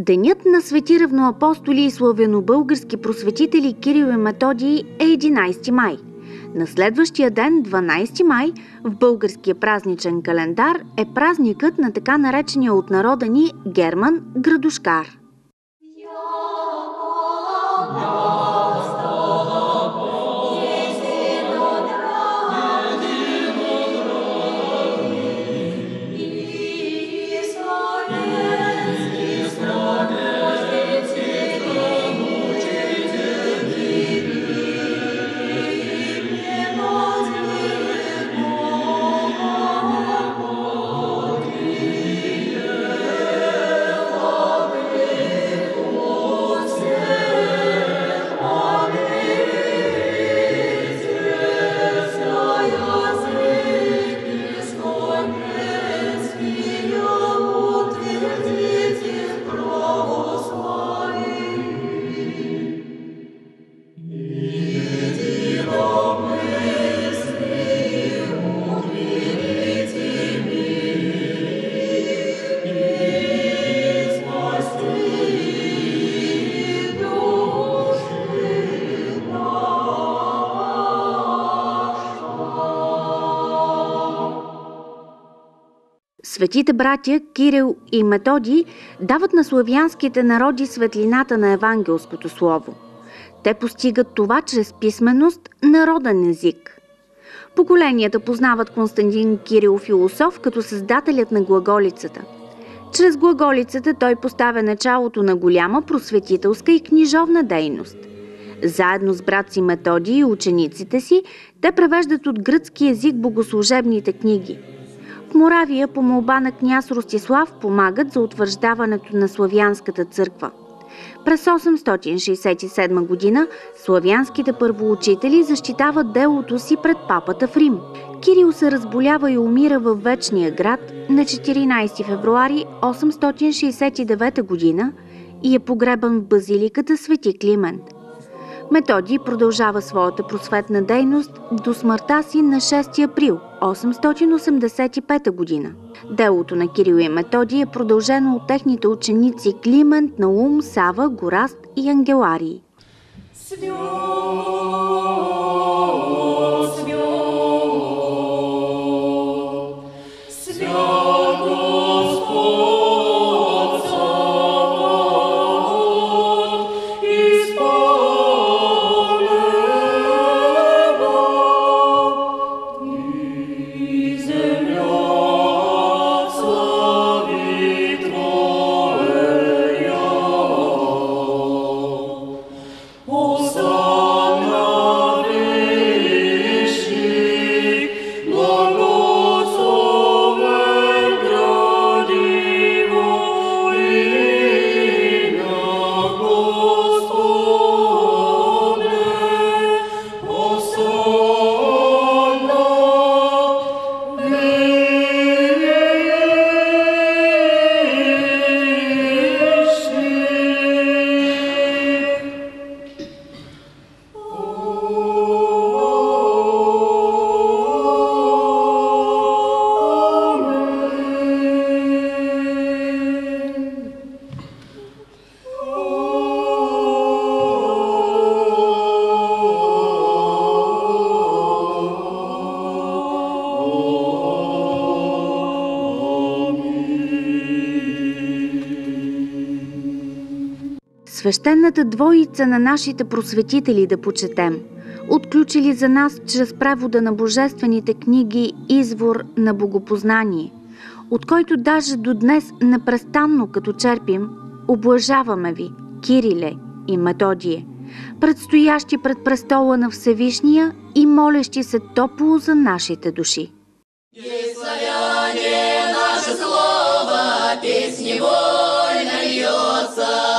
Денят на свети равноапостоли и славянобългарски просветители Кирил и Методий е 11 май. На следващия ден, 12 май, в българския празничен календар е празникът на така наречения от народа ни Герман Градушкар. Светите братя Кирил и Методий дават на славянските народи светлината на евангелското слово. Те постигат това чрез писменост, народен език. Поколенията познават Константин Кирил философ като създателят на глаголицата. Чрез глаголицата той поставя началото на голяма просветителска и книжовна дейност. Заедно с брат си Методий и учениците си, те превеждат от гръцки език богослужебните книги. В Моравия по молба на княз Ростислав помагат за утвърждаването на славянската църква. През 867 година славянските първоучители защитават делото си пред папата в Рим. Кирил се разболява и умира във Вечния град на 14 февруари 869 година и е погребан в базиликата Свети Климент. Методий продължава своята просветна дейност до смъртта си на 6 април 885 година. Делото на Кирил и Методий е продължено от техните ученици Климент, Наум, Сава, Гораст и Ангеларий. Свещената двоица на нашите просветители да почетем, отключили за нас чрез превода на божествените книги извор на богопознание, от който даже до днес непрестанно като черпим, облажаваме ви, Кириле и Методие, предстоящи пред престола на Всевишния и молещи се топло за нашите души. Славяне, наше слово, песни вольно льется,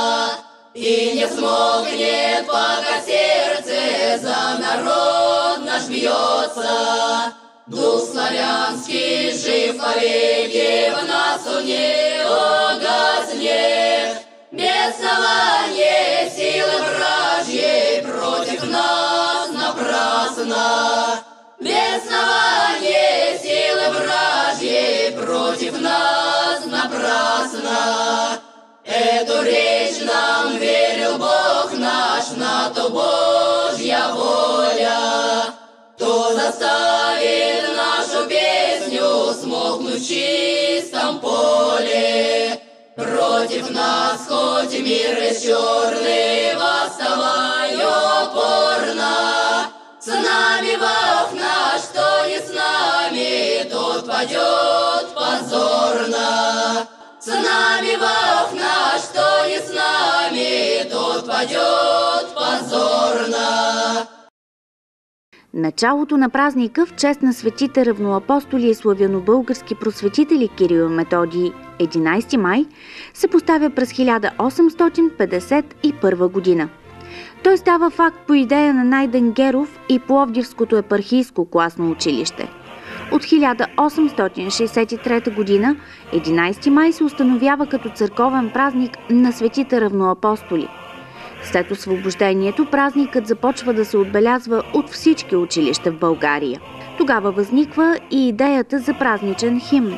и не смолкнет, пока сердце за народ наш бьется. Дух славянский жив повеки, в нас он не угаснет. Беснование силы вражьей против нас напрасно. Беснование силы вражьей против нас напрасно. Эту речь нам верил Бог наш, на то Божья воля. Кто заставит нашу песню смолкнуть в чистом поле? Против нас, хоть мир и черный, восставай упорно. С нами Бог наш, кто не с нами, тот падет позорно. С нами Бог наш, кто не с нами, тот падет позорно. Началото на празника в чест на светите равноапостоли и славянобългарски просветители Кирил и Методий, 11 май, се поставя през 1851 година. Той става факт по идея на Найден Геров и Пловдивското епархийско класно училище. От 1863 година 11 май се установява като църковен празник на светите равноапостоли. След освобождението празникът започва да се отбелязва от всички училища в България. Тогава възниква и идеята за празничен химн.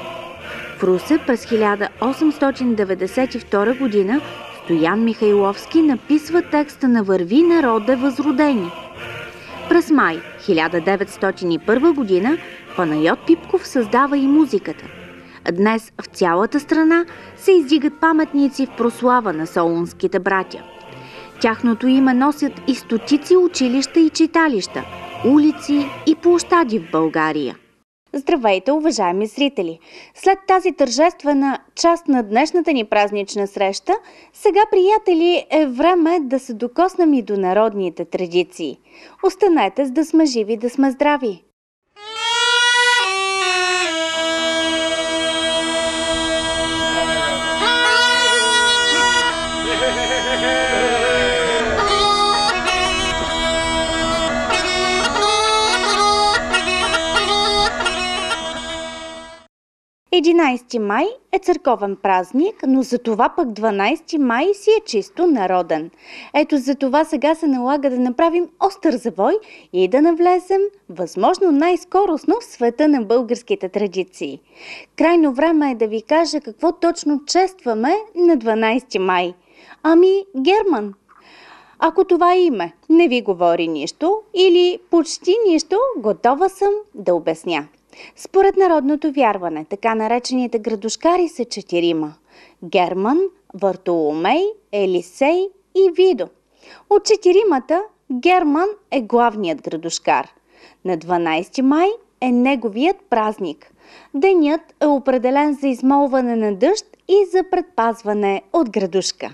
В Русе през 1892 година Стоян Михайловски написва текста на "Върви, народе, възродени". През май 1901 година Панайот Пипков създава и музиката. Днес в цялата страна се издигат паметници в прослава на солунските братя. Тяхното име носят и стотици училища и читалища, улици и площади в България. Здравейте, уважаеми зрители! След тази тържествена част на днешната ни празнична среща, сега, приятели, е време да се докоснем и до народните традиции. Останете, с да сме живи, да сме здрави! Единайсти май е църковен празник, но за това пък 12 май си е чисто народен. Ето за това сега се налага да направим остър завой и да навлезем възможно най-скоростно в света на българските традиции. Крайно време е да ви кажа какво точно честваме на 12 май. Ами, Герман. Ако това име не ви говори нищо или почти нищо, готова съм да обясня. Според народното вярване, така наречените градушкари са 4: Герман, Вартоломей, Елисей и Видо. От 4-мата Герман е главният градушкар. На 12 май е неговият празник. Денят е определен за измолване на дъжд и за предпазване от градушка.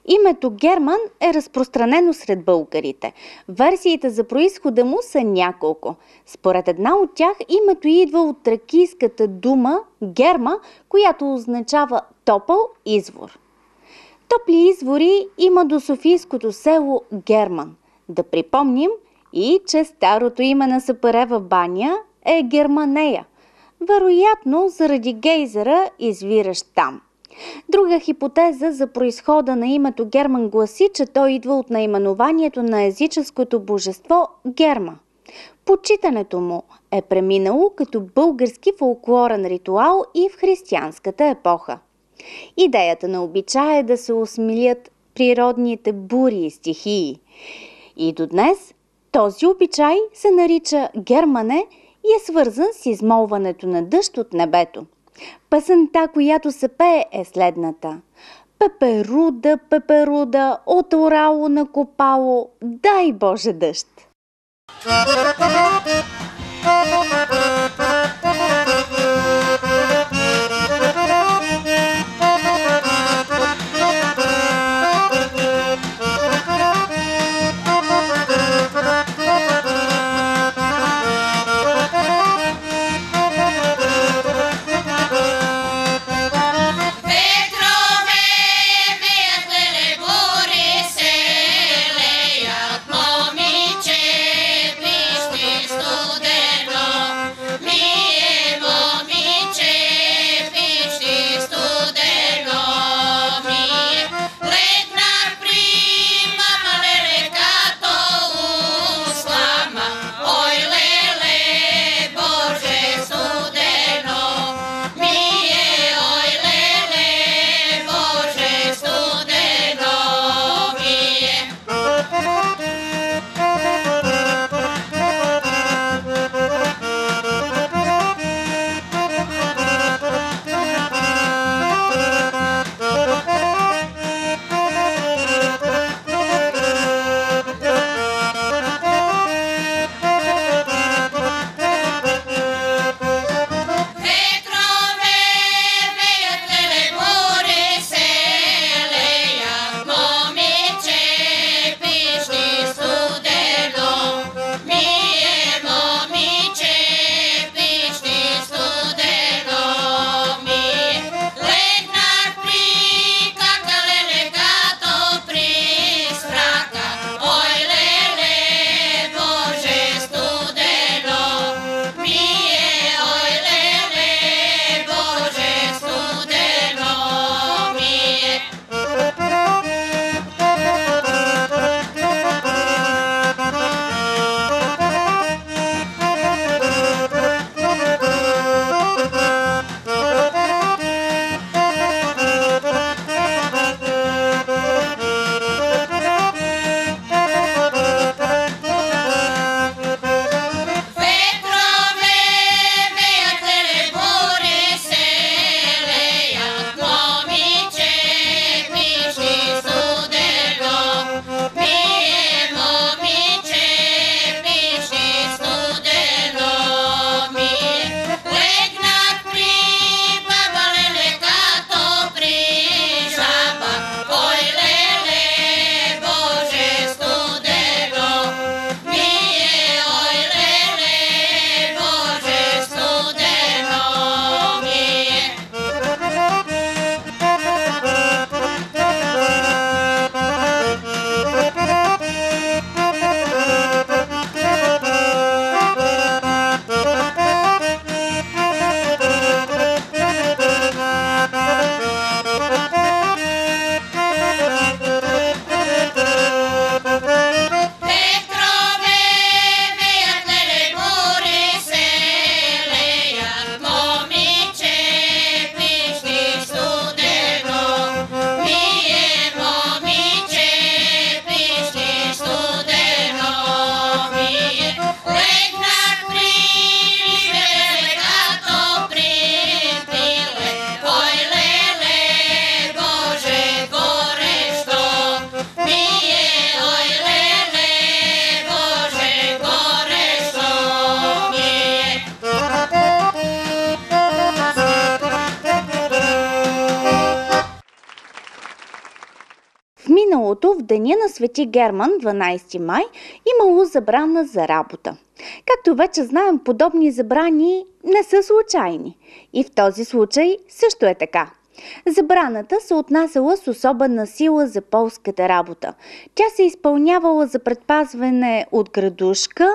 Името Герман е разпространено сред българите. Версиите за произхода му са няколко. Според една от тях името идва от тракийската дума герма, която означава топъл извор. Топли извори има до софийското село Герман. Да припомним и, че старото име на Сапарева баня е Германея. Вероятно заради гейзера, извиращ там. Друга хипотеза за произхода на името Герман гласи, че той идва от наименованието на езическото божество Герма. Почитането му е преминало като български фолклорен ритуал и в християнската епоха. Идеята на обичая е да се осмилят природните бури и стихии. И до днес този обичай се нарича германе и е свързан с измолването на дъжд от небето. Песента, която се пее, е следната: Пеперуда, пеперуда, от орало на копало, дай Боже дъжд. миналото, в деня на Свети Герман, 12 май, имало забрана за работа. Както вече знаем, подобни забрани не са случайни. И в този случай също е така. Забраната се отнасяла с особена сила за полската работа. Тя се изпълнявала за предпазване от градушка,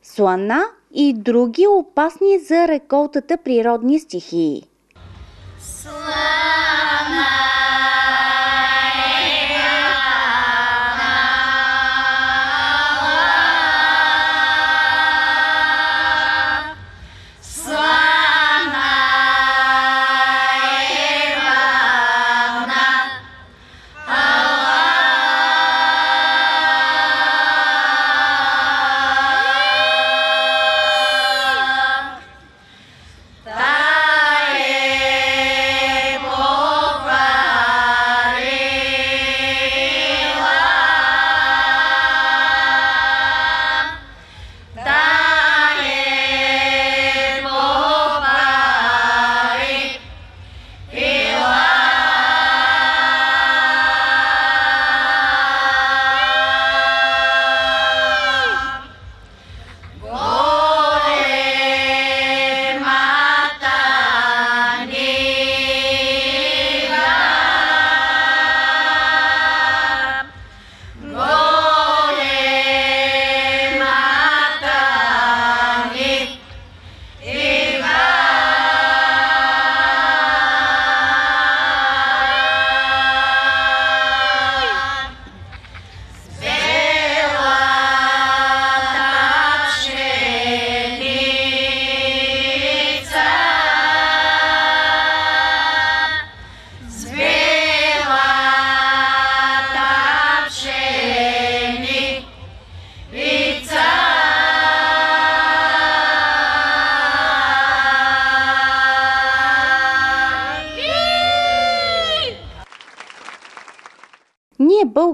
слана и други опасни за реколтата природни стихии.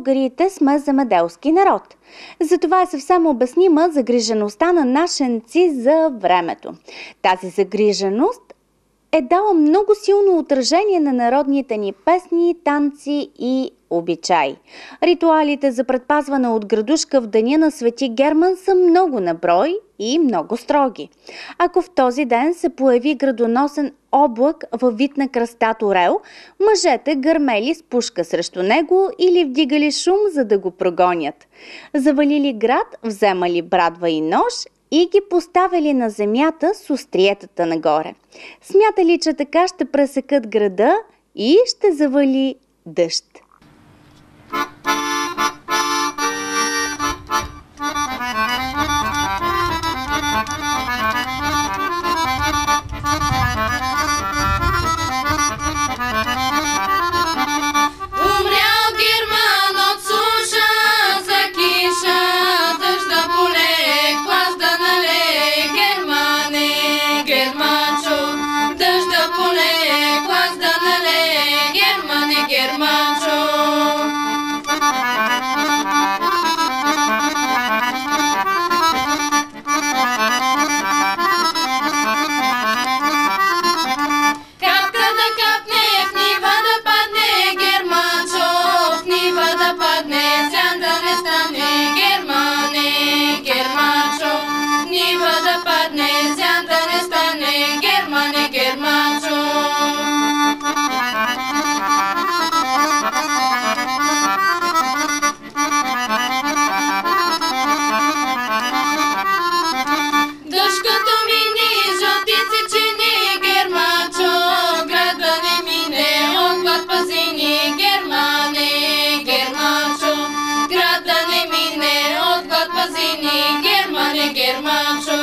българите сме земеделски народ. Затова е съвсем обяснима загрижеността на нашенци за времето. Тази загриженост е дала много силно отражение на народните ни песни, танци и обичаи. Ритуалите за предпазване от градушка в деня на Свети Герман са много на брой и много строги. Ако в този ден се появи градоносен облак във вид на кръстат орел, мъжете гърмели с пушка срещу него или вдигали шум, за да го прогонят. Завалили град, вземали брадва и нож и ги поставили на земята с остриетата нагоре. Смятали, че така ще пресекат града и ще завали дъжд. Умрял Герман от суша, за киша, дъжда поле, клас да налее. Германе, Германчо, дъжда поле, клас да налее. Германе, Германчо. Капка да капне, в нива да падне. Германчо, в нива да падне, зян да не стане. Германе, Германчо, в нива да падне, зян да не стане. Германе, Германчо. Дъжкато мини, жълтици чини. Германчо, града не мине, от глад пазини. Германе, Германчо, града не мине, от глад пазини. Германе, Германчо.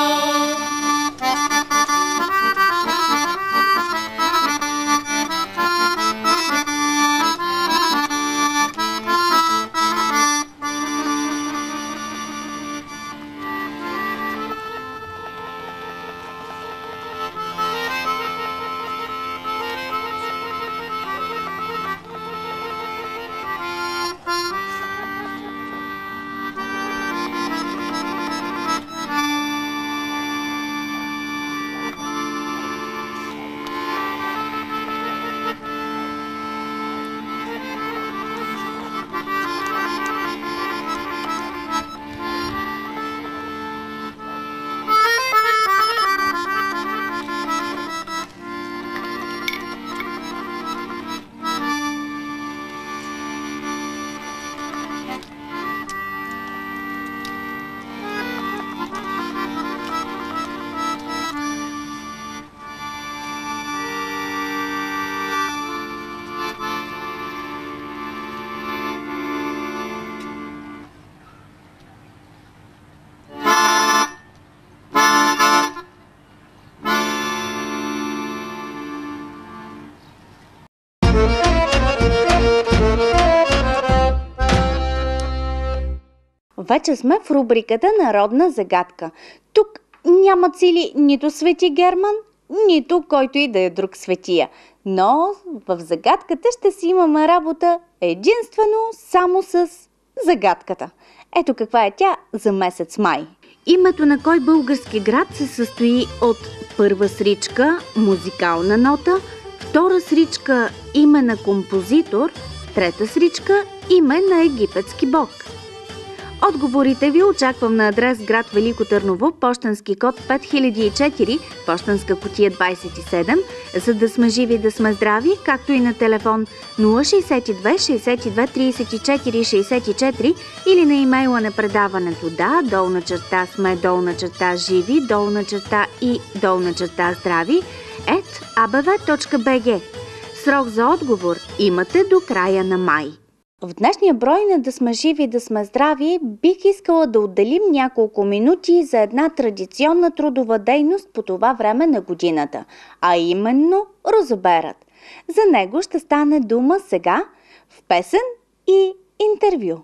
Вече сме в рубриката Народна загадка. Тук няма цели нито Свети Герман, нито който и да е друг светия. Но в загадката ще си имаме работа единствено само с загадката. Ето каква е тя за месец май. Името на кой български град се състои от първа сричка музикална нота, втора сричка име на композитор, трета сричка име на египетски бог? Отговорите ви очаквам на адрес град Велико Търново, пощенски код 5004, пощенска кутия 27, за да сме живи, да сме здрави, както и на телефон 062 62 34 64 или на имейла на предаването _сме_живи _и_здрави @abv.bg. Срок за отговор имате до края на май. В днешния брой на Да сме живи, да сме здрави бих искала да отделим няколко минути за една традиционна трудова дейност по това време на годината, а именно розоберът. За него ще стане дума сега в песен и интервю.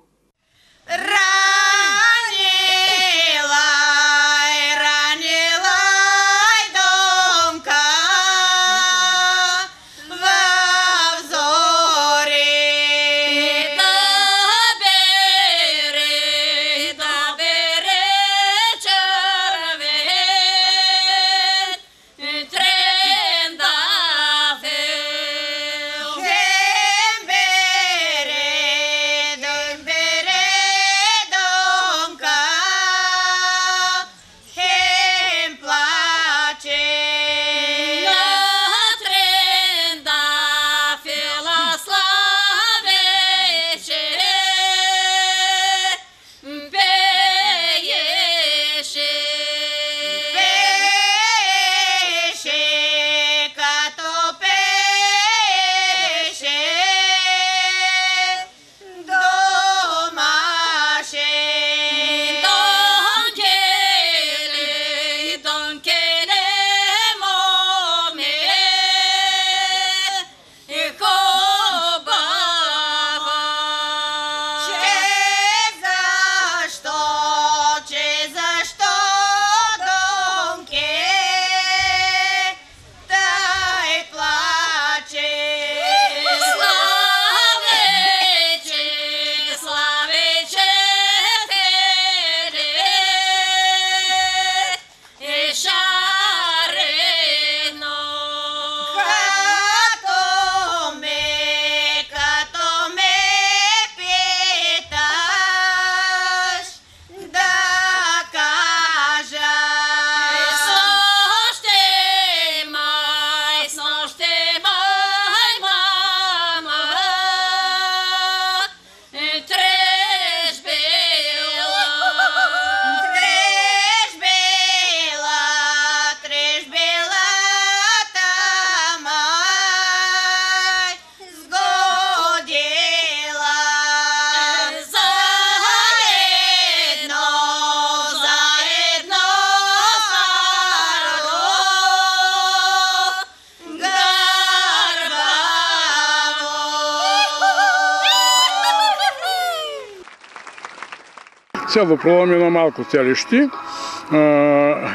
Село Пролом е едно малко селище,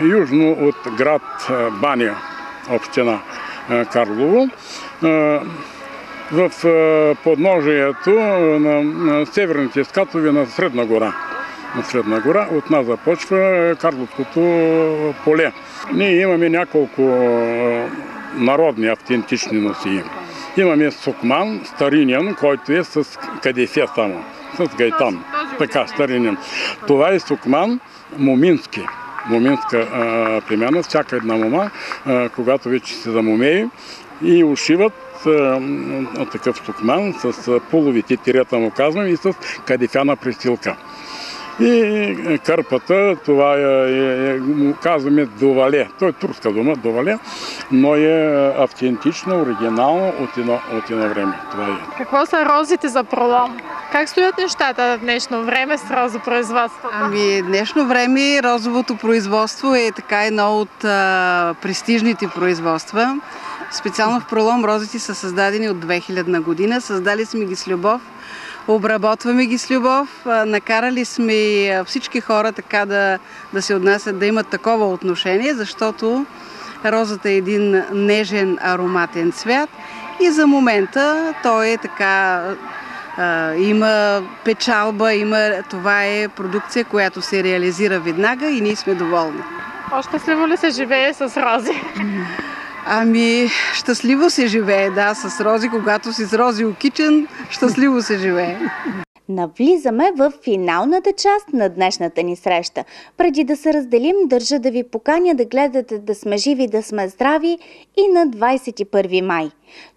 южно от град Баня, община Карлово. В подножието на северните скатове на Средна гора. От нас започва Карловското поле. Ние имаме няколко народни автентични носии. Имаме сукман, старинен, който е с кадифе само, с гайтан. Така, старинен. Това е сукман момински. Моминска племяна, всяка една мома, когато вече се замумее и ушиват такъв сукман с половите тирета, му казвам, и с кадифяна пристилка. И кърпата, това казваме довале. Той е турска дума, довале, но е автентично, оригинално от едно време. Това е. Какво са розите за Пролом? Как стоят нещата в днешно време с розопроизводството? Ами, в днешно време розовото производство е така едно от престижните производства. Специално в Пролом розите са създадени от 2000 година. Създали сме ги с любов. Обработваме ги с любов, накарали сме всички хора така да се отнасят, да имат такова отношение, защото розата е един нежен ароматен цвят и за момента той е така, има печалба, това е продукция, която се реализира веднага и ние сме доволни. По-щастливо ли се живее с рози? Ами, щастливо се живее, да, с рози. Когато си с рози окичен, щастливо се живее. Навлизаме в финалната част на днешната ни среща. Преди да се разделим, държа да ви поканя да гледате Да сме живи, да сме здрави и на 21 май.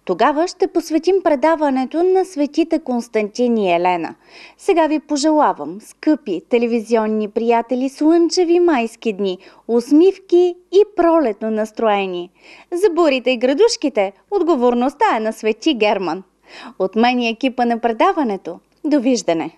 Тогава ще посветим предаването на светите Константин и Елена. Сега ви пожелавам, скъпи телевизионни приятели, слънчеви майски дни, усмивки и пролетно настроение. За бурите и градушките отговорността е на Свети Герман. От мен и екипа на предаването, довиждане!